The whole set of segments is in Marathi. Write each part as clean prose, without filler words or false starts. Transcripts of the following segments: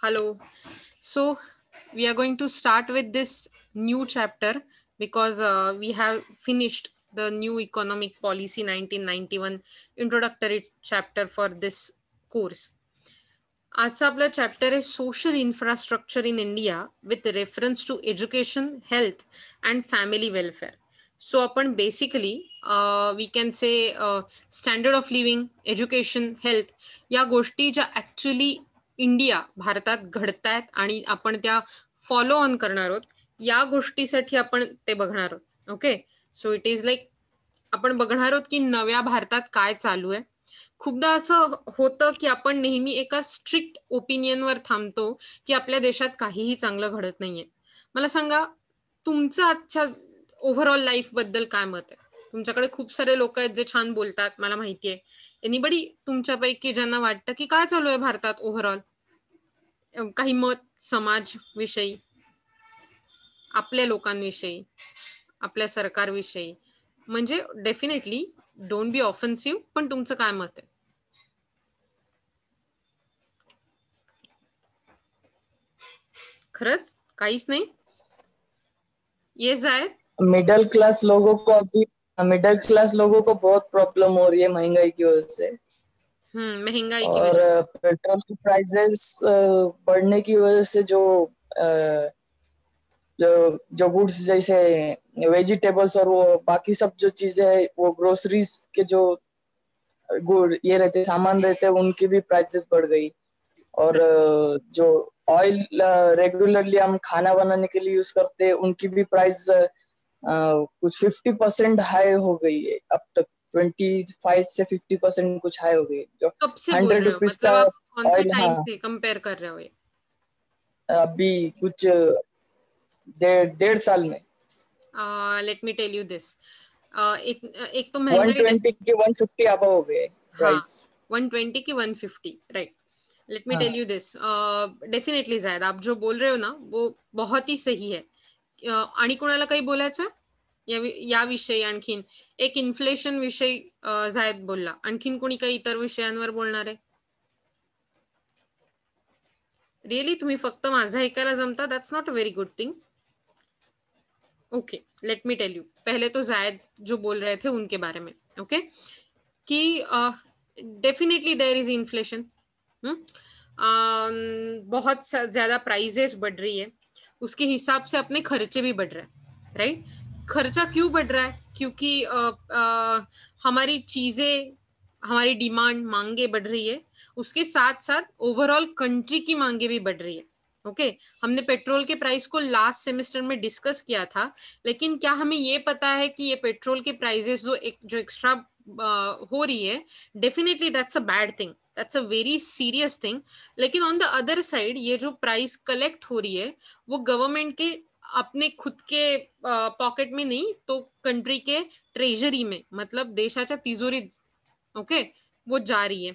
Hello. So, we are going to start with this new chapter because we have finished the new economic policy 1991 introductory chapter for this course. आजचा आपला चॅप्टर आहे social infrastructure in India with reference to education health and family welfare. So आपण basically we can say standard of living, education, health या गोष्टी ज्या ॲक्च्युली इंडिया भारतात घडतायत आणि आपण त्या फॉलो ऑन करणार आहोत या गोष्टीसाठी आपण ते बघणार आहोत. Okay, so it is like आपण बघणार आहोत की नव्या भारतात काय चालू आहे. खूपदा असं होतं की आपण नेहमी एका स्ट्रिक्ट ओपिनियनवर थांबतो की आपल्या देशात काहीही चांगलं घडत नाहीये. मला सांगा, तुमचं आजच्या ओव्हरऑल लाईफ बद्दल काय मत आहे? तुमच्याकडे खूप सारे लोक आहेत जे छान बोलतात, मला माहिती आहे. एनिबडी तुमच्यापैकी ज्यांना वाटतं की काय चालू आहे भारतात ओव्हरऑल, काही मत समाज विषयी, आपल्या लोकांविषयी, आपल्या सरकारविषयी, म्हणजे डेफिनेटली डोंट बी ऑफेन्सिव्ह, पण तुमचं काय मत आहे? खरंच काहीच नाही? ये जायद, मिडिल क्लास लोगों को बहुत प्रॉब्लम हो रही है महंगाई की वजह से, महंगाई की और वजह से पेट्रोल की प्राइसेस बढ़ने की वजह से जो जो गुड्स जैसे वेजिटेबल्स और वो बाकी सब जो चीजें है, वो ग्रोसरीज के जो गुड ये रहते सामान रहते हैं, उनकी भी प्राइसेस बढ़ गई. और जो ऑयल रेगुलरली हम खाना बनाने के लिए यूज करते हैं, उनकी भी प्राइस कुछ 50% हाई हो गई है अब तक. 25 से 50% कुछ हाई हो गई. जो कब से बोल 100 रहे हो? रुपीज मतलब का आप कौन से ऑयल, टाइम हाँ, से कंपेयर कर रहे हो ये? अभी कुछ 1.5 साल में लेट मी टेल यू दिस. एक तो महंगाई 120 के 150 अब हो गए हाँ, प्राइस. 120 की 150, राइट. लेट मी हाँ. Tail you this. डेफिनेटली जायद, आप जो बोल रहे हो ना वो बहुत ही सही है. आणि कोणाला काही बोलायचं याविषयी? आणखीन एक इन्फ्लेशन विषयी जायद बोलला. आणखीन कोणी काही इतर विषयांवर बोलणार आहे? रिअली तुम्ही फक्त माझं ऐकायला जमता? That's not a very good thing. Okay, let me tell you. पहले तो जायद जो बोल रहे थे उनके बारे में, ओके, कि डेफिनेटली देयर इज इन्फ्लेशन. बहुत ज्यादा प्राइजेस बढ़ रही है, उसके हिसाब से अपने खर्चे भी बढ़ रहे हैं, राइट. खर्चा क्यों बढ़ रहा है? क्योंकि हमारी चीजें, हमारी डिमांड, मांगे बढ़ रही है. उसके साथ साथ ओवरऑल कंट्री की मांगे भी बढ़ रही है. ओके, हमने पेट्रोल के प्राइस को लास्ट सेमेस्टर में डिस्कस किया था, लेकिन क्या हमें ये पता है कि ये पेट्रोल के प्राइसेस जो एक्स्ट्रा हो रही है, definitely that's a bad thing, that's a very serious thing. लेकिन ऑन द अदर साइड ये जो प्राइस कलेक्ट हो रही है वो गवर्नमेंट के अपने खुद के पॉकेट में नहीं, तो कंट्री के ट्रेजरी में, मतलब देशाच्या तिजोरीत, ओके, वो जा रही है,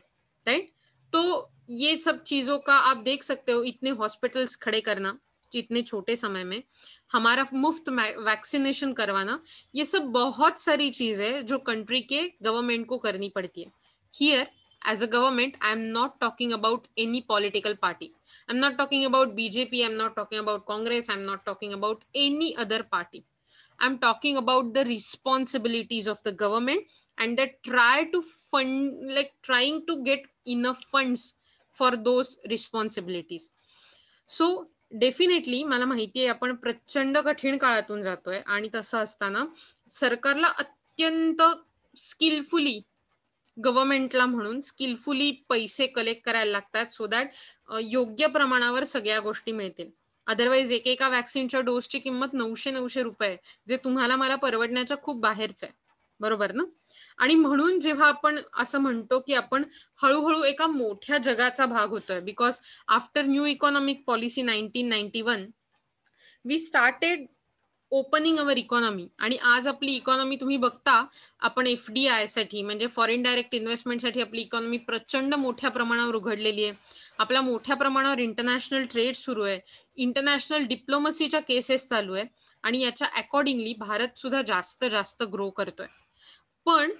राइट. तो ये सब चीजों का आप देख सकते हो. इतने हॉस्पिटल्स खड़े करना इतने छोटे समय में, हमारा मुफ्त वैक्सीनेशन करवाना, ये सब बहुत सारी चीज है जो कंट्री के गवर्नमेंट को करनी पड़ती है. Here as a government, I am not talking about any political party. I'm not talking about BJP, I'm not talking about Congress, I'm not talking about any other party. I'm talking about the responsibilities of the government, and they try to fund, like trying to get enough funds for those responsibilities. So definitely मला माहिती आहे आपण प्रचंड कठीण काळातून जातोय, आणि तसं असताना सरकारला अत्यंत स्किलफुली, गव्हर्नमेंटला म्हणून स्किलफुली पैसे कलेक्ट करायला लागतात, सो दॅट योग्य प्रमाणावर सगळ्या गोष्टी मिळतील. अदरवाईज एकेका वॅक्सिनच्या डोसची किंमत 900 रुपये, जे तुम्हाला मला परवडण्याच्या खूप बाहेरच आहे, बरोबर ना? आणि म्हणून जेव्हा आपण असं म्हणतो की आपण हळूहळू एका मोठ्या जगाचा भाग होतोय, because after new economic policy 1991 we started opening our economy. आणि आज आपली इकॉनॉमी तुम्ही बघता, आपण FDI साठी, म्हणजे फॉरेन डायरेक्ट इन्व्हेस्टमेंटसाठी आपली इकॉनॉमी प्रचंड मोठ्या प्रमाणावर उघडलेली आहे. आपला मोठ्या प्रमाणावर इंटरनॅशनल ट्रेड सुरू आहे, इंटरनॅशनल डिप्लोमसीच्या केसेस चालू आहे, आणि याच्या अकॉर्डिंगली भारत सुद्धा जास्त जास्त ग्रो करतोय. पण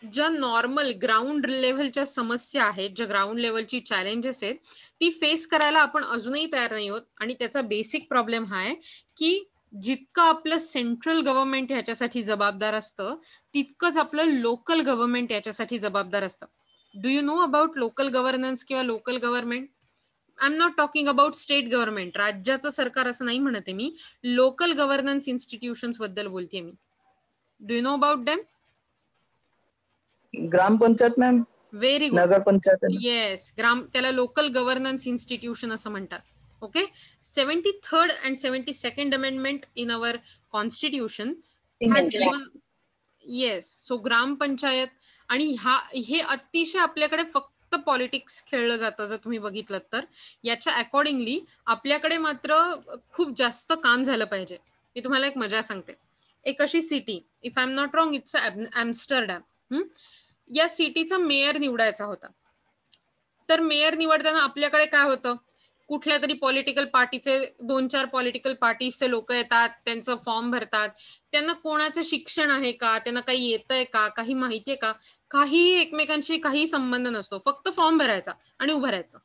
ज्या नॉर्मल ग्राउंड लेव्हलच्या समस्या आहेत, ज्या ग्राउंड लेव्हलची चॅलेंजेस आहेत, ती फेस करायला आपण अजूनही तयार नाही आहोत. आणि त्याचा बेसिक प्रॉब्लेम हा आहे की जितकं आपलं सेंट्रल गव्हर्नमेंट ह्याच्यासाठी जबाबदार असतं, तितकंच आपलं लोकल गव्हर्नमेंट याच्यासाठी जबाबदार असतं. Do you know about local governance किंवा local government? I am not talking about state government, राज्याचं सरकार असं नाही म्हणते मी, लोकल गव्हर्नन्स इन्स्टिट्यूशन्स बद्दल बोलते मी. Do you know about them? Gram panchayat ma'am. Very good. Nagar panchayat. Yes, त्याला लोकल गव्हर्नन्स इन्स्टिट्यूशन असं म्हणतात. Okay. 73rd and 72nd amendment in our constitution has given. Yes. So gram panchayat आणि हे अतिशय आपल्याकडे फक्त पॉलिटिक्स खेळलं जातं जर तुम्ही बघितलं तर. याच्या अकॉर्डिंगली आपल्याकडे मात्र खूप जास्त काम झालं पाहिजे. मी तुम्हाला एक मजा सांगते. एक अशी city, if I am not wrong, it's Amsterdam. या सिटीचा मेयर निवडायचा होता. तर मेयर निवडताना आपल्याकडे काय होतं, कुठल्या तरी पॉलिटिकल पार्टीचे 2-4 पॉलिटिकल पार्टीचे लोक येतात, त्यांचं फॉर्म भरतात. त्यांना कोणाचं शिक्षण आहे का, त्यांना काही येतंय का, काही माहिती आहे का, काहीही एकमेकांशी काही संबंध नसतो. फक्त फॉर्म भरायचा आणि उभं राहायचं.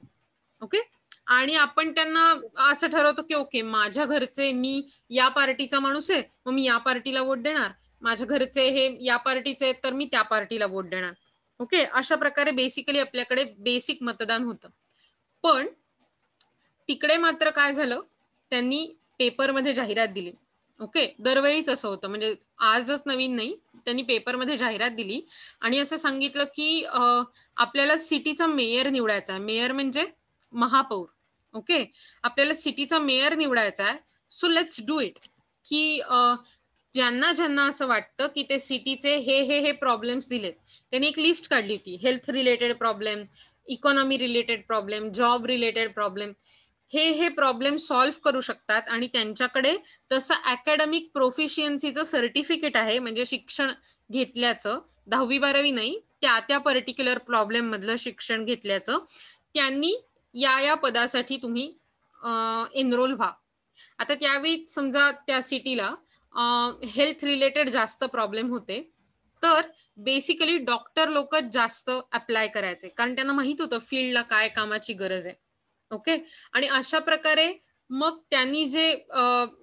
ओके. आणि आपण त्यांना असं ठरवतो की ओके, माझ्या घरचे, मी या पार्टीचा माणूस आहे, मग मी या पार्टीला वोट देणार. माझ्या घरचे हे या पार्टीचे आहेत, तर मी त्या पार्टीला वोट देणार. ओके. अशा प्रकारे बेसिकली आपल्याकडे बेसिक मतदान होतं. पण तिकडे मात्र काय झालं, त्यांनी पेपरमध्ये जाहिरात दिली. ओके. दरवेळीच असं होतं, म्हणजे आजच नवीन नाही, त्यांनी पेपरमध्ये जाहिरात दिली आणि असं सांगितलं की आपल्याला सिटीचा मेयर निवडायचा आहे. मेयर म्हणजे महापौर. ओके. आपल्याला सिटीचा मेयर निवडायचा आहे. So let's do it. की ज्यांना ज्यांना असं वाटतं की ते सिटीचे हे प्रॉब्लेम्स दिलेत, त्यांनी एक लिस्ट काढली होती. Health related problem, economy related problem, job related problem, हे प्रॉब्लेम सॉल्व्ह करू शकतात. आणि त्यांच्याकडे तसं अकॅडमिक प्रोफिशियन्सीचं सर्टिफिकेट आहे, म्हणजे शिक्षण घेतल्याचं, 10वी-12वी नाही, त्या पर्टिक्युलर प्रॉब्लेम मधलं शिक्षण घेतल्याचं. त्यांनी या पदासाठी तुम्ही एनरोल व्हा. आता त्यावेळी समजा त्या सिटीला हेल्थ रिलेटेड जास्त प्रॉब्लेम होते, तर बेसिकली डॉक्टर लोक जास्त अप्लाय करायचे, कारण त्यांना माहित होतं फील्डला काय कामाची गरज आहे. ओके. आणि अशा प्रकारे मग त्यांनी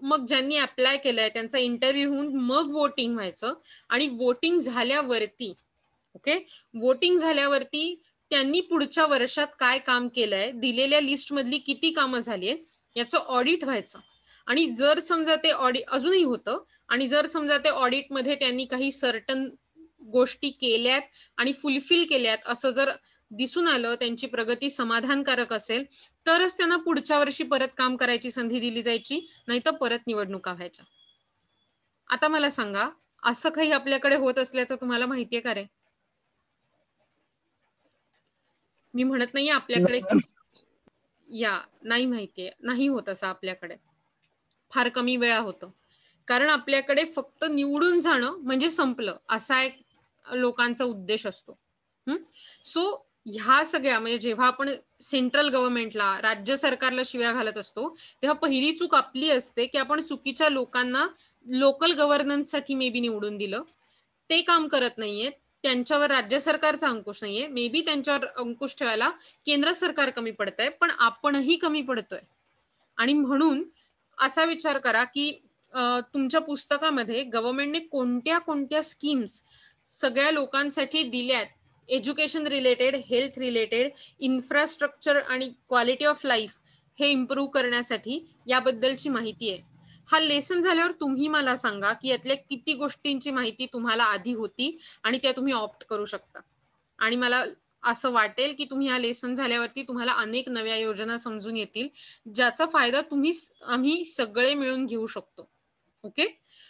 मग ज्यांनी अप्लाय केलंय त्यांचा इंटरव्ह्यू होऊन मग वोटिंग व्हायचं. आणि वोटिंग झाल्यावरती, ओके, वोटिंग झाल्यावरती त्यांनी पुढच्या वर्षात काय काम केलंय, दिलेल्या लिस्ट मधली किती कामं झाली आहेत, याचं ऑडिट व्हायचं. आणि जर समजा ते ऑडिट अजूनही होतं, आणि जर समजा ते ऑडिटमध्ये त्यांनी काही सर्टन गोष्टी केल्यात आणि फुलफिल केल्यात असं जर दिसून आलं, त्यांची प्रगती समाधानकारक असेल, तरच त्यांना पुढच्या वर्षी परत काम करायची संधी दिली जायची, नाही तर परत निवडणुका व्हायच्या. आता मला सांगा, असं काही आपल्याकडे होत असल्याचं तुम्हाला माहितीये का रे? मी म्हणत नाहीये आपल्याकडे, नाही माहितीये, नाही होत असं आपल्याकडे. फार कमी वेळा होतं, कारण आपल्याकडे फक्त निवडून जाणं म्हणजे संपलं असा एक लोकांचा उद्देश असतो. सो ह्या सगळ्या, म्हणजे जेव्हा आपण सेंट्रल गव्हर्नमेंटला, राज्य सरकारला शिव्या घालत असतो, तेव्हा पहिली चूक आपली असते की आपण चुकीच्या लोकांना लोकल गव्हर्नन्ससाठी मे बी निवडून दिलं. ते काम करत नाहीये, त्यांच्यावर राज्य सरकारचा अंकुश नाहीये, मे बी त्यांच्यावर अंकुश ठेवायला केंद्र सरकार कमी पडतंय, पण आपणही कमी पडतोय. आणि म्हणून असा विचार करा की तुमच्या पुस्तकामध्ये गव्हर्नमेंटने कोणत्या कोणत्या स्कीम्स सगळ्या लोकांसाठी दिल्यात, education related, health related, infrastructure आणि क्वालिटी ऑफ लाईफ हे इम्प्रूव्ह करण्यासाठी, याबद्दलची माहिती आहे. हा लेसन झाल्यावर तुम्ही मला सांगा की यातल्या किती गोष्टींची माहिती तुम्हाला आधी होती आणि त्या तुम्ही ऑप्ट करू शकता. आणि मला असं वाटेल की तुम्ही हा लेसन झाल्यावरती तुम्हाला अनेक नव्या योजना समजून येतील, ज्याचा फायदा आम्ही सगळे मिळून घेऊ शकतो. Okay.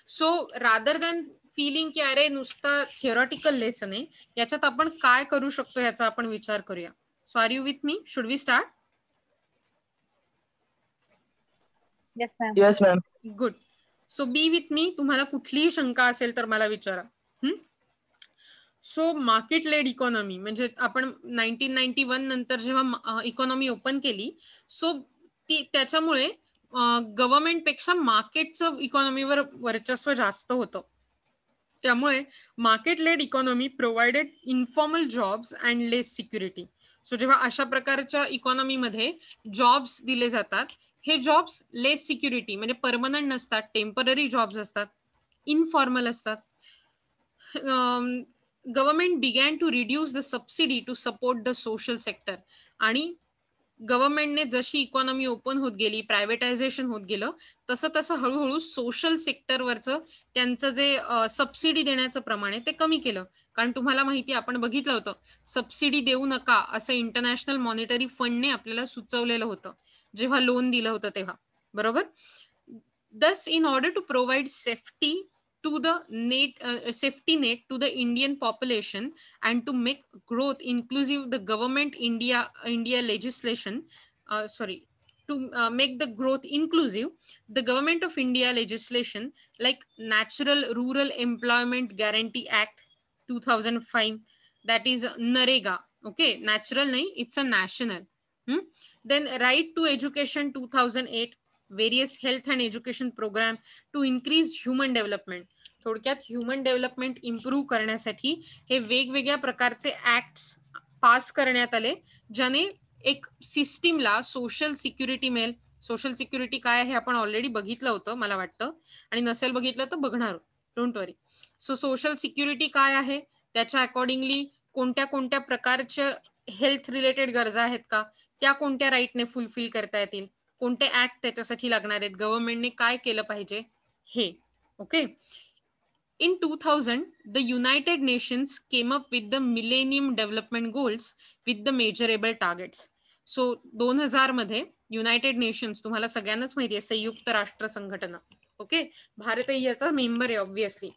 So rather than feeling की अरे नुसतं थिअरॉटिकल लेसन आहे, याच्यात आपण काय करू शकतो याचा आपण विचार करूया. So are you with me? Should we start? Yes ma'am. Good. So be with me. तुम्हाला कुठलीही शंका असेल तर मला विचारा. सो मार्केट लेड इकॉनॉमी म्हणजे आपण 1991 नंतर जेव्हा इकॉनॉमी ओपन केली, सो त्याच्यामुळे गव्हर्नमेंट पेक्षा मार्केटचं इकॉनॉमीवर वर्चस्व जास्त होतं. त्यामुळे market led economy provided informal jobs and less security. So जेव्हा अशा प्रकारच्या इकॉनॉमीमध्ये जॉब्स दिले जातात, हे जॉब्स लेस सिक्युरिटी म्हणजे परमनंट नसतात, टेम्पररी जॉब्स असतात, इनफॉर्मल असतात. Government began to reduce the subsidy to support the social sector. आणि गव्हर्नमेंटने जशी इकॉनॉमी ओपन होत गेली, प्रायव्हेटायझेशन होत गेलं, तसं तसं हळूहळू सोशल सेक्टरवरचं त्यांचं जे सबसिडी देण्याचं प्रमाण आहे ते कमी केलं. कारण तुम्हाला माहिती आहे, आपण बघितलं होतं, सबसिडी देऊ नका असं इंटरनॅशनल मॉनिटरी फंडने आपल्याला सुचवलेलं होतं जेव्हा लोन दिलं होतं तेव्हा, बरोबर. Thus, in order to provide safety net to the Indian population and to make growth inclusive, the government India legislation, to make the growth inclusive, the government of India legislation like Natural Rural Employment Guarantee Act 2005, that is NREGA. Okay, natural nahi, it's a national. Then Right to Education 2008, various health and education program to increase human development. थोडक्यात ह्युमन डेव्हलपमेंट इम्प्रूव्ह करण्यासाठी हे वेगवेगळ्या प्रकारचे ऍक्ट्स पास करण्यात आले, ज्याने एक सिस्टीमला सोशल सिक्युरिटी मिळेल. सोशल सिक्युरिटी काय आहे आपण ऑलरेडी बघितलं होतं मला वाटतं, आणि नसेल बघितलं तर बघणार, don't worry. So social security काय आहे, त्याच्या अकॉर्डिंगली कोणत्या कोणत्या प्रकारच्या हेल्थ रिलेटेड गरजा आहेत का, त्या कोणत्या राईटने फुलफिल करता येतील, कोणते ऍक्ट त्याच्यासाठी लागणार आहेत, गव्हर्नमेंटने काय केलं पाहिजे हे. Okay. In 2000, the United Nations came up with the Millennium Development Goals with the measurable targets. So 2000 मध्ये युनायटेड नेशन्स, तुम्हाला सगळ्यांनाच माहिती आहे, संयुक्त राष्ट्र संघटना. ओके, भारतही याचा मेंबर आहे ऑब्व्हियसली.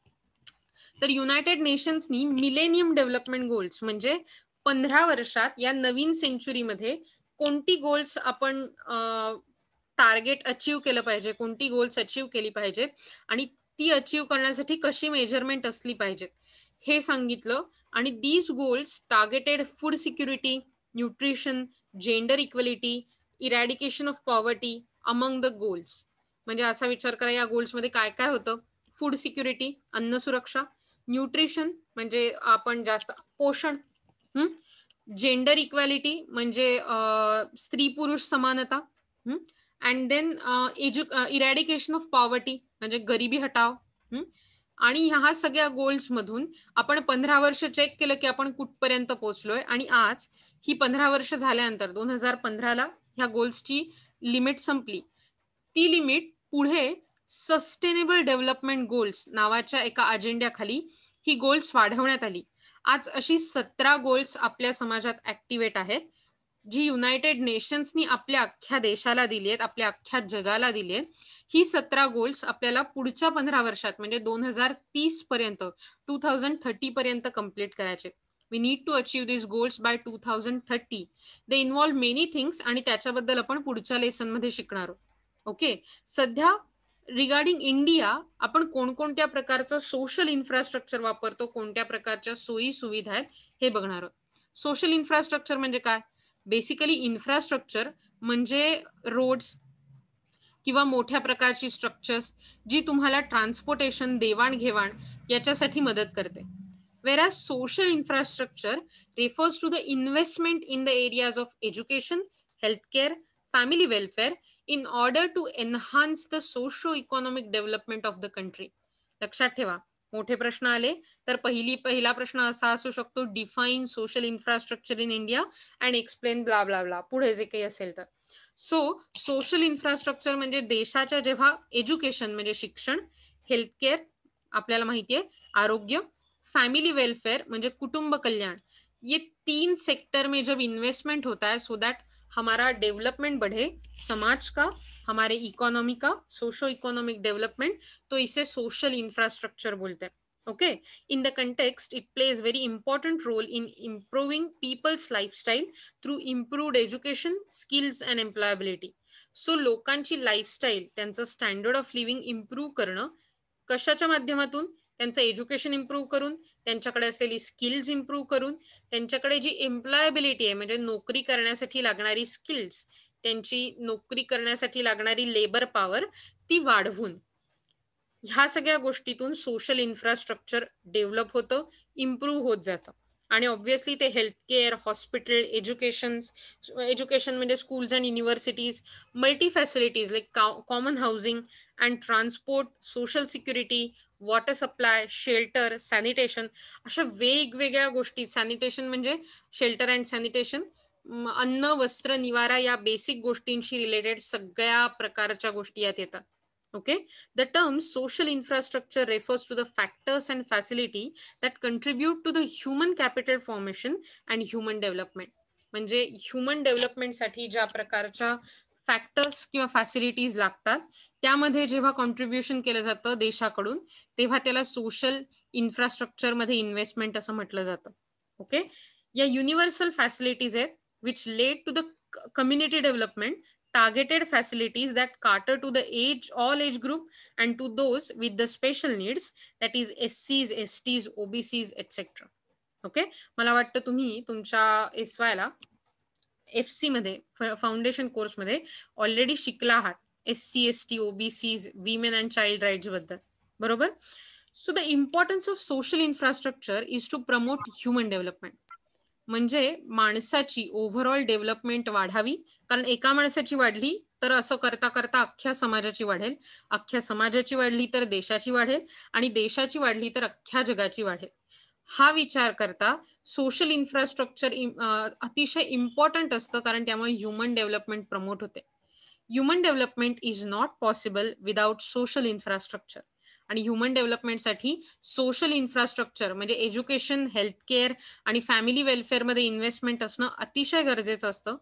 तर युनायटेड नेशन्सनी मिलेनियम डेव्हलपमेंट गोल्स म्हणजे 15 वर्षात या नवीन सेंचुरीमध्ये कोणती गोल्स आपण टार्गेट अचीव केलं पाहिजे, कोणती गोल्स अचीव केली पाहिजेत आणि ती अचीव करण्यासाठी कशी मेजरमेंट असली पाहिजेत हे सांगितलं. आणि these goals targeted food security, nutrition, gender equality, eradication of poverty among the goals. म्हणजे असा विचार करा, या गोल्समध्ये काय काय होतं. फूड सिक्युरिटी, अन्न सुरक्षा, न्यूट्रिशन म्हणजे आपण जास्त पोषण, जेंडर इक्वॅलिटी म्हणजे स्त्री पुरुष समानता, and then eradication of poverty म्हणजे गरिबी हटाव. आणि ह्या सगळ्या गोल्स मधून आपण 15 वर्ष चेक केलं की आपण कुठपर्यंत पोहोचलोय. आणि आज ही 15 वर्ष झाल्यानंतर 2015ला ह्या गोल्सची लिमिट संपली. ती लिमिट पुढे सस्टेनेबल डेव्हलपमेंट गोल्स नावाच्या एका अजेंड्याखाली ही गोल्स वाढवण्यात आली. आज अशी 17 गोल्स आपल्या समाजात ऍक्टिव्हेट आहेत, जी युनायटेड नेशन्सनी आपल्या अख्ख्या देशाला दिली आहेत, आपल्या अख्ख्या जगाला दिली आहेत. ही 17 गोल्स आपल्याला पुढच्या 15 वर्षात म्हणजे 2030 पर्यंत 2030 पर्यंत कम्प्लीट करायचे. We need to achieve this goals by 2030. They involve many things आणि त्याच्याबद्दल आपण पुढच्या लेसन मध्ये शिकणार आहोत. ओके, सध्या रिगार्डिंग इंडिया आपण कोणकोणत्या प्रकारचं सोशल इन्फ्रास्ट्रक्चर वापरतो, कोणत्या प्रकारच्या सोयी सुविधा आहेत हे बघणार आहोत. सोशल इन्फ्रास्ट्रक्चर म्हणजे काय? बेसिकली इन्फ्रास्ट्रक्चर म्हणजे रोड्स किंवा मोठ्या प्रकारची स्ट्रक्चर्स जी तुम्हाला ट्रान्सपोर्टेशन, देवाणघेवाण याच्यासाठी मदत करते. Whereas social infrastructure refers to the investment in the areas of education, healthcare, family welfare in order to enhance the socio-economic development of the country. लक्षात ठेवा, मोठे प्रश्न आले तर पहिला प्रश्न असा असू शकतो, define social infrastructure in India and explain blah blah blah, पुढे जे काही असेल तर. सो सोशल इन्फ्रास्ट्रक्चर म्हणजे देशाच्या जेव्हा एज्युकेशन म्हणजे शिक्षण, हेल्थकेअर आपल्याला माहिती आहे, आरोग्य, फैमिली वेलफेयर म्हणजे कुटुंब कल्याण, ये 3 सेक्टर में जब इन्वेस्टमेंट होता है सो दैट हमारा डेवलपमेंट बढ़े, समाज का, हमारे इकोनॉमी का, सोशो इकोनॉमिक डेवलपमेंट, तो इसे सोशल इंफ्रास्ट्रक्चर बोलते हैं. Okay, in the context it plays very important role in improving people's lifestyle through improved education, skills and employability. So लोकांची लाईफस्टाईल, त्यांचं स्टँडर्ड ऑफ लिव्हिंग इम्प्रूव्ह करणं कशाच्या माध्यमातून? त्यांचं एज्युकेशन इम्प्रूव्ह करून, त्यांच्याकडे असलेली स्किल्स इम्प्रूव्ह करून, त्यांच्याकडे जी एम्प्लॉयबिलिटी आहे म्हणजे नोकरी करण्यासाठी लागणारी स्किल्स, त्यांची नोकरी करण्यासाठी लागणारी लेबर पॉवर ती वाढवून. ह्या सगळ्या गोष्टीतून सोशल इन्फ्रास्ट्रक्चर डेव्हलप होतं, इम्प्रूव्ह होत जातं. आणि ऑब्व्हियसली ते हेल्थ केअर, हॉस्पिटल, एज्युकेशन म्हणजे schools and universities, multi facilities like common housing and transport, social security, water supply, shelter, sanitation, अशा वेगवेगळ्या गोष्टी. सॅनिटेशन म्हणजे शेल्टर अँड सॅनिटेशन, अन्न, वस्त्र, निवारा या बेसिक गोष्टींशी रिलेटेड सगळ्या प्रकारच्या गोष्टी यात येतात. Okay, the term social infrastructure refers to the factors and facility that contribute to the human capital formation and human development. म्हणजे ह्युमन डेव्हलपमेंटसाठी ज्या प्रकारच्या फॅक्टर्स किंवा फॅसिलिटीज लागतात त्यामध्ये जेव्हा कॉन्ट्रीब्युशन केलं जातं देशाकडून, तेव्हा त्याला सोशल इन्फ्रास्ट्रक्चरमध्ये इन्व्हेस्टमेंट असं म्हटलं जातं. ओके, या युनिव्हर्सल फॅसिलिटीज आहेत which lead to the community development, targeted facilities that cater to the all age group and to those with the special needs, that is SCs, STs, OBCs, etc. Okay, मला वाटतं तुम्ही तुमच्या SY ला FC मध्ये फाउंडेशन कोर्स मध्ये ऑलरेडी शिकला आहात SC, ST, OBCs, women and child rights बद्दल, बरोबर. So the importance of social infrastructure is to promote human development. म्हणजे माणसाची ओव्हरऑल डेव्हलपमेंट वाढावी, कारण एका माणसाची वाढली तर असं करता करता अख्ख्या समाजाची वाढेल, अख्ख्या समाजाची वाढली तर देशाची वाढेल, आणि देशाची वाढली तर अख्ख्या जगाची वाढेल. हा विचार करता सोशल इन्फ्रास्ट्रक्चर अतिशय इम्पॉर्टंट असतं, कारण त्यामुळे ह्युमन डेव्हलपमेंट प्रमोट होते. Human development is not possible without social infrastructure. आणि ह्युमन डेव्हलपमेंटसाठी सोशल इन्फ्रास्ट्रक्चर म्हणजे एज्युकेशन, हेल्थ केअर आणि फॅमिली वेलफेअरमध्ये इन्व्हेस्टमेंट असणं अतिशय गरजेचं असतं.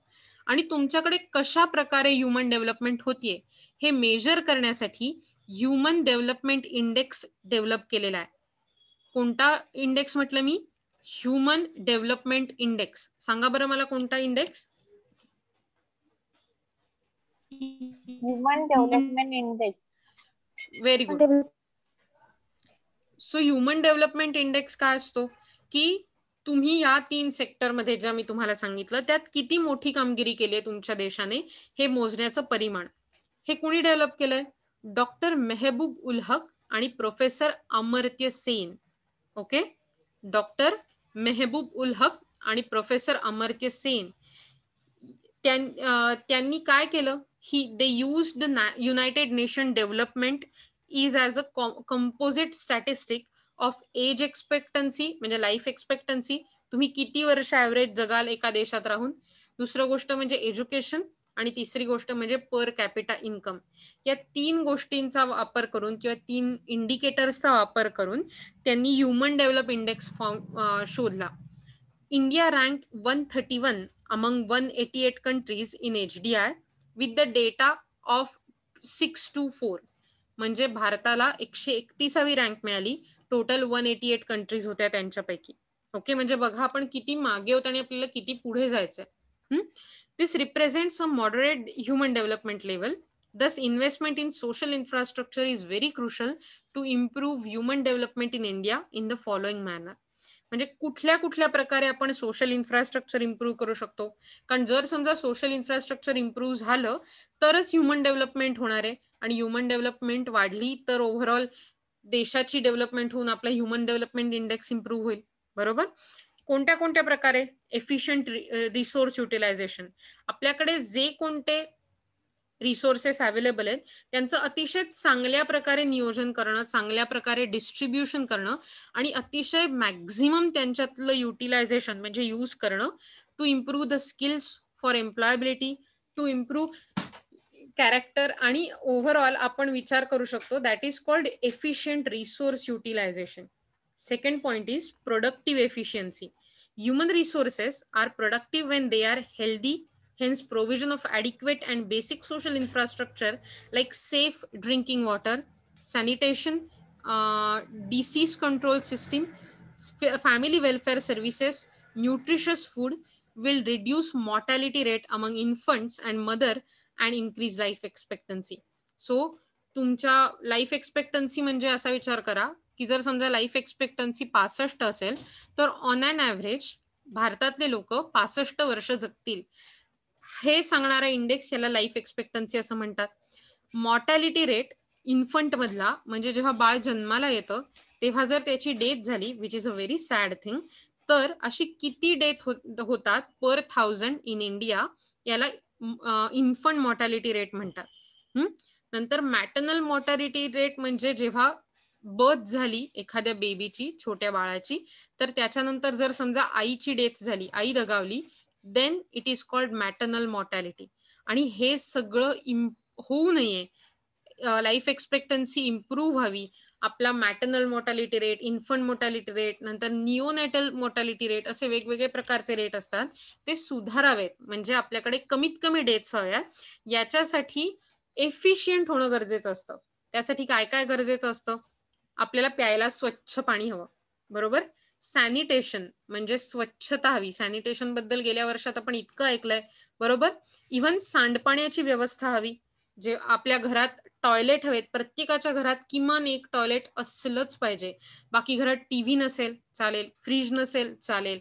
आणि तुमच्याकडे कशा प्रकारे ह्युमन डेव्हलपमेंट होतीये हे मेजर करण्यासाठी ह्युमन डेव्हलपमेंट इंडेक्स डेव्हलप केलेला आहे. कोणता इंडेक्स म्हटलं मी? Human development index. सांगा बरं मला कोणता index? Human development index. Very good. So human development index काय असतो की तुम्ही या 3 सेक्टरमध्ये ज्या मी तुम्हाला सांगितलं त्यात किती मोठी कामगिरी केली आहे तुमच्या देशाने हे मोजण्याचं परिमाण. हे कोणी डेव्हलप केलंय? डॉक्टर मेहबूब उल हक आणि professor Amartya Sen. Okay, doctor Mahbub ul Haq आणि प्रोफेसर अमर्त्य सेन त्यांनी काय केलं? They use the United Nation development is as a composite statistic of age expectancy म्हणजे लाईफ एक्सपेक्टन्सी, तुम्ही किती वर्ष ॲव्हरेज जगाल एका देशात राहून. दुसरं गोष्ट म्हणजे एज्युकेशन, आणि तिसरी गोष्ट म्हणजे पर कॅपिटा इन्कम. या 3 गोष्टींचा वापर करून किंवा 3 इंडिकेटर्सचा वापर करून त्यांनी ह्युमन डेव्हलप इंडेक्स शोधला. India rank 131 among 188 countries in HDI with the data of 624. म्हणजे भारताला 131वी रँक मिळाली, टोटल 188 कंट्रीज होत्या त्यांच्यापैकी. ओके, म्हणजे बघा आपण किती मागे होत आणि आपल्याला किती पुढे जायचंय. This represents a moderate human development level. Thus, investment in social infrastructure is very crucial to improve human development in India in the following manner. म्हणजे कुठल्या कुठल्या प्रकारे आपण सोशल इन्फ्रास्ट्रक्चर इम्प्रूव्ह करू शकतो. कारण जर समजा सोशल इन्फ्रास्ट्रक्चर इम्प्रूव्ह झालं तरच ह्युमन डेव्हलपमेंट होणार आहे, आणि ह्युमन डेव्हलपमेंट वाढली तर ओव्हरऑल देशाची डेव्हलपमेंट होऊन आपला ह्युमन डेव्हलपमेंट इंडेक्स इम्प्रूव्ह होईल, बरोबर. कोणत्या कोणत्या प्रकारे? Efficient resource utilisation. आपल्याकडे जे कोणते रिसोर्सेस अवेलेबल आहेत त्यांचं अतिशय चांगल्या प्रकारे नियोजन करणं, चांगल्या प्रकारे डिस्ट्रीब्युशन करणं आणि अतिशय मॅक्झिमम त्यांच्यातलं युटिलायझेशन म्हणजे यूज करणं, to improve the skills for employability, to improve character, आणि ओव्हरऑल आपण विचार करू शकतो that is called efficient resource utilisation. Second point is productive efficiency. Human resources are productive when they are healthy. Hence, provision of adequate and basic social infrastructure like safe drinking water, sanitation, disease control system, family welfare services, nutritious food will reduce mortality rate among infants and mother and increase life expectancy. So, तुमच्या लाईफ एक्सपेक्टन्सी म्हणजे असा विचार करा की जर समजा लाईफ एक्सपेक्टन्सी 65 असेल तर ऑन ॲन ॲव्हरेज भारतातले लोक 65 वर्ष जगतील हे सांगणारा इंडेक्स याला लाईफ एक्सपेक्टन्सी असं म्हणतात. मॉर्टॅलिटी रेट इन्फंट मधला, म्हणजे जेव्हा बाळ जन्माला येतं तेव्हा जर त्याची डेथ झाली, which is a very sad thing, तर अशी किती डेथ होतात पर 1000 इन इंडिया, याला इन्फंट मॉर्टॅलिटी रेट म्हणतात. नंतर मॅटर्नल मॉर्टॅलिटी रेट म्हणजे जेव्हा बर्थ झाली एखाद्या बेबीची, छोट्या बाळाची, तर त्याच्यानंतर जर समजा आईची डेथ झाली, आई दगावली, then it is called maternal mortality. आणि हे सगळं होऊ नये, लाईफ एक्सपेक्टन्सी इम्प्रूव्ह व्हावी, आपला maternal mortality rate, infant mortality rate, नंतर निओनेटल मोर्टॅलिटी रेट, असे वेगवेगळे प्रकारचे रेट असतात, ते सुधारावेत, म्हणजे आपल्याकडे कमीत कमी डेथ्स व्हाव्यात. याच्यासाठी एफिशियंट होणं गरजेचं असतं. त्यासाठी काय काय गरजेचं असतं? आपल्याला प्यायला स्वच्छ पाणी हवं, बरोबर. सॅनिटेशन म्हणजे स्वच्छता हवी. सॅनिटेशन बद्दल गेल्या वर्षात आपण इतकं ऐकलंय, बरोबर. इव्हन सांडपाण्याची व्यवस्था हवी. जे आपल्या घरात टॉयलेट हवेत, प्रत्येकाच्या घरात किमान एक टॉयलेट असलंच पाहिजे. बाकी घरात टीव्ही नसेल चालेल, फ्रीज नसेल चालेल,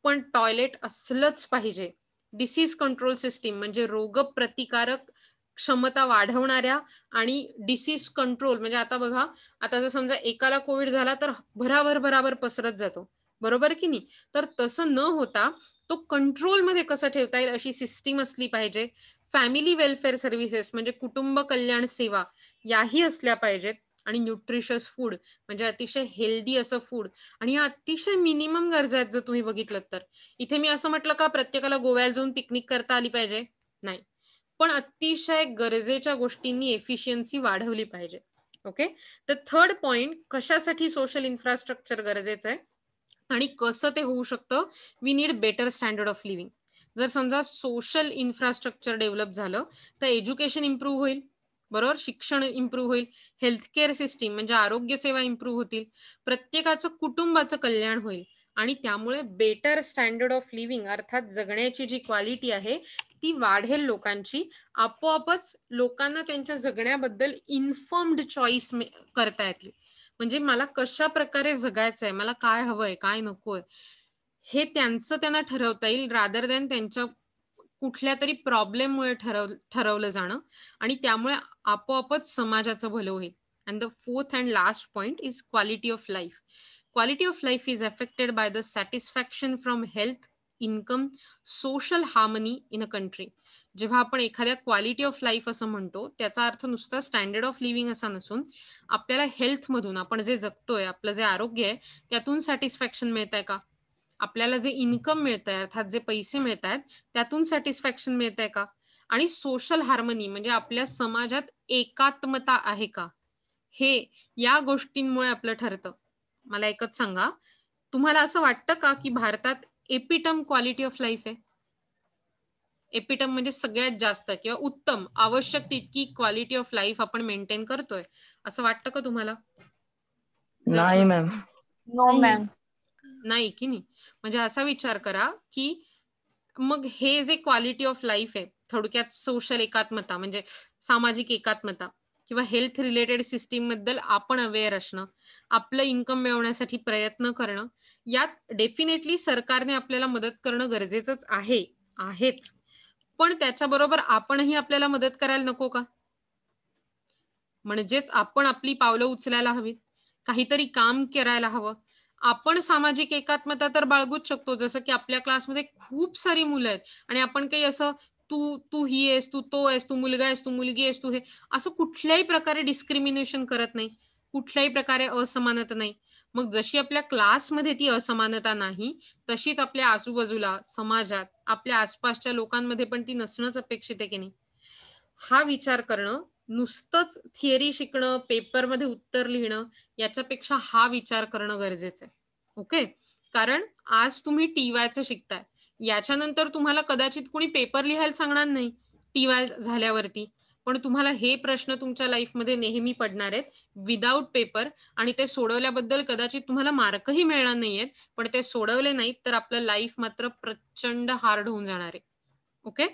पण टॉयलेट असलंच पाहिजे. डिसीज कंट्रोल सिस्टीम म्हणजे रोगप्रतिकारक क्षमता वाढवणाऱ्या आणि डिसीज कंट्रोल, म्हणजे आता बघा, आता जर समजा एकाला कोविड झाला तर भराभर पसरत जातो, बरोबर की नाही. तर तसं न होता तो कंट्रोलमध्ये कसं ठेवता येईल अशी सिस्टीम असली पाहिजे. फॅमिली वेलफेअर सर्व्हिसेस म्हणजे कुटुंब कल्याण सेवा याही असल्या पाहिजेत. आणि न्यूट्रिशियस फूड म्हणजे अतिशय हेल्दी असं फूड. आणि ह्या अतिशय मिनिमम गरजा आहेत जर तुम्ही बघितलं तर. इथे मी असं म्हटलं का प्रत्येकाला गोव्याला जाऊन पिकनिक करता आली पाहिजे? नाही, पण अतिशय गरजेच्या गोष्टींनी एफिशियन्सी वाढवली पाहिजे. ओके. तर थर्ड पॉइंट, कशासाठी सोशल इन्फ्रास्ट्रक्चर गरजेचं आहे आणि कसं ते होऊ शकतं? We need better standard of living. जर समजा सोशल इन्फ्रास्ट्रक्चर डेव्हलप झालं तर एज्युकेशन इम्प्रूव्ह होईल, बरोबर, शिक्षण इम्प्रूव्ह होईल, हेल्थकेअर सिस्टीम म्हणजे आरोग्य सेवा इम्प्रूव्ह होतील, प्रत्येकाचं कुटुंबाचं कल्याण होईल आणि त्यामुळे बेटर स्टँडर्ड ऑफ लिव्हिंग अर्थात जगण्याची जी क्वालिटी आहे ती वाढेल लोकांची. आपोआपच लोकांना त्यांच्या जगण्याबद्दल इन्फॉर्म्ड चॉईस करता येतील. म्हणजे मला कशा प्रकारे जगायचंय, मला काय हवंय, काय नकोय, हे त्यांना ठरवता येईल, रादर दॅन त्यांच्या कुठल्या तरी प्रॉब्लेममुळे ठरवलं जाणं. आणि त्यामुळे आपोआपच समाजाचं भलं होईल. And the fourth and last point is quality of life. Quality of life is affected by the satisfaction from health, income, social harmony in a country. जेव्हा आपण एखाद्या क्वालिटी ऑफ लाईफ असं म्हणतो त्याचा अर्थ नुसता स्टँडर्ड ऑफ लिव्हिंग असा नसून आपल्याला हेल्थमधून, आपण जे जगतोय, आपलं जे आरोग्य आहे त्यातून सॅटिस्फॅक्शन मिळत आहे का? आपल्याला जे इन्कम मिळत आहे अर्थात जे पैसे मिळत आहेत त्यातून सॅटिस्फॅक्शन मिळत आहे का? आणि सोशल हार्मनी म्हणजे आपल्या समाजात एकात्मता आहे का? हे या गोष्टींमुळे आपलं ठरतं. मला एकच सांगा, तुम्हाला असं वाटतं का की भारतात एपिटम क्वालिटी ऑफ लाईफ आहे? एपिटम म्हणजे सगळ्यात जास्त किंवा उत्तम, आवश्यक तितकी क्वालिटी ऑफ लाईफ आपण मेंटेन करतोय असं वाटतं का तुम्हाला? नाही मॅम. No ma'am. नाही की नाही. म्हणजे असा विचार करा की मग हे जे क्वालिटी ऑफ लाईफ आहे, थोडक्यात सोशल एकात्मता म्हणजे सामाजिक एकात्मता किंवा हेल्थ रिलेटेड सिस्टीम बद्दल आपण अवेअर असणं, आपलं इन्कम मिळवण्यासाठी प्रयत्न करणं, यात डेफिनेटली सरकारने आपल्याला मदत करणं गरजेचंच आहेच. पण त्याच्याबरोबर आपणही आपल्याला मदत करायला नको का? म्हणजेच आपण आपली पावलं उचलायला हवीत, काहीतरी काम करायला हवं. आपण सामाजिक एकात्मता तर बाळगूच शकतो, जसं की आपल्या क्लासमध्ये खूप सारी मुलं आहेत आणि आपण काही असं तू तू ही आहेस, तू तो आहेस, तू मुलगा आहेस, तू मुलगी आहेस, तू हे असं कुठल्याही प्रकारे डिस्क्रिमिनेशन करत नाही, कुठल्याही प्रकारे असमानता नाही. मग जशी आपल्या क्लासमध्ये ती असमानता नाही, तशीच आपल्या आजूबाजूला, समाजात, आपल्या आसपासच्या लोकांमध्ये पण ती नसणंच अपेक्षित आहे की नाही. हा विचार करणं, नुसतंच थिअरी शिकणं, पेपरमध्ये उत्तर लिहिणं, याच्यापेक्षा हा विचार करणं गरजेचं आहे. ओके. कारण आज तुम्ही टीवायचं शिकताय, याच्यानंतर तुम्हाला कदाचित कोणी पेपर लिहायला सांगणार नाही टीवाय झाल्यावरती, पण तुम्हाला हे प्रश्न तुमच्या लाईफमध्ये नेहमी पडणार आहेत विदाऊट पेपर, आणि ते सोडवल्याबद्दल कदाचित तुम्हाला मार्कही मिळणार नाहीयेत, पण ते सोडवले नाहीत तर आपलं लाईफ मात्र प्रचंड हार्ड होऊन जाणार आहे. Okay.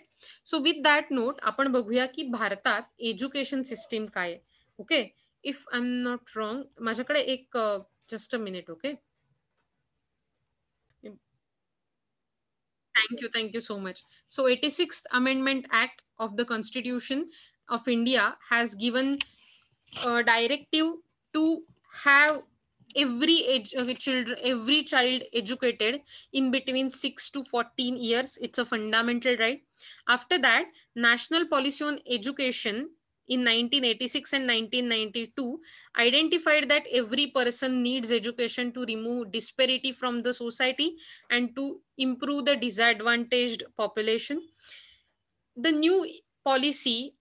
So with that note आपण बघूया की भारतात एज्युकेशन सिस्टीम काय आहे. Okay. If I am not wrong, माझ्याकडे एक just a minute. Okay. Thank you so much. So 86th Amendment Act of the Constitution of India has given directive to have every child educated in between 6 to 14 years. It's a fundamental right. After that, National Policy on Education in 1986 and 1992 identified that every person needs education to remove disparity from the society and to improve the disadvantaged population. The new policy,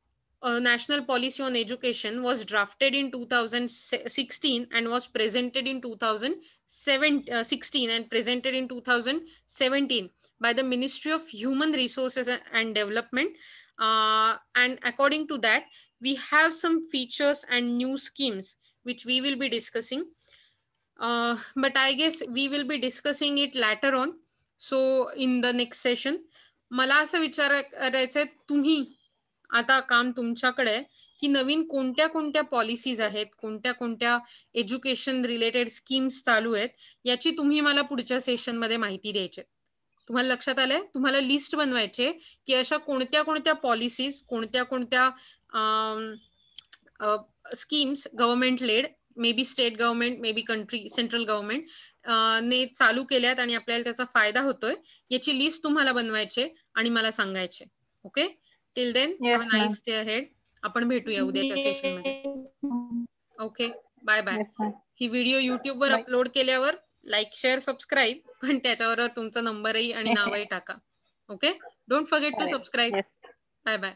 National Policy on Education, was drafted in 2016 and was presented in 2016 and presented in 2017 by the Ministry of Human Resources and Development. And according to that, we have some features and new schemes which we will be discussing. But I guess we will be discussing it later on. So in the next session, मला असं विचारायचं आहे, तुम्ही आता काम तुमच्याकडे आहे की नवीन कोणत्या कोणत्या पॉलिसीज आहेत, कोणत्या कोणत्या एज्युकेशन रिलेटेड स्कीम्स चालू आहेत, याची तुम्ही मला पुढच्या सेशन मध्ये माहिती द्यायची. तुम्हाला लक्षात आलंय? तुम्हाला लिस्ट बनवायचे की अशा कोणत्या कोणत्या पॉलिसीज, कोणत्या कोणत्या schemes government led, may be state government, may be country central government ने चालू केल्यात आणि आपल्याला त्याचा फायदा होतोय, याची लिस्ट तुम्हाला बनवायचे आणि मला सांगायचे. Okay, till then have a nice day ahead. आपण भेटूया उद्याच्या सेशन मध्ये. Okay, bye bye. ही व्हिडिओ युट्यूब वर अपलोड केल्यावर लाईक, शेअर, सबस्क्राईब, पण त्याच्यावर तुमचा नंबरही आणि नावही टाका. Okay, don't forget to subscribe. Bye bye.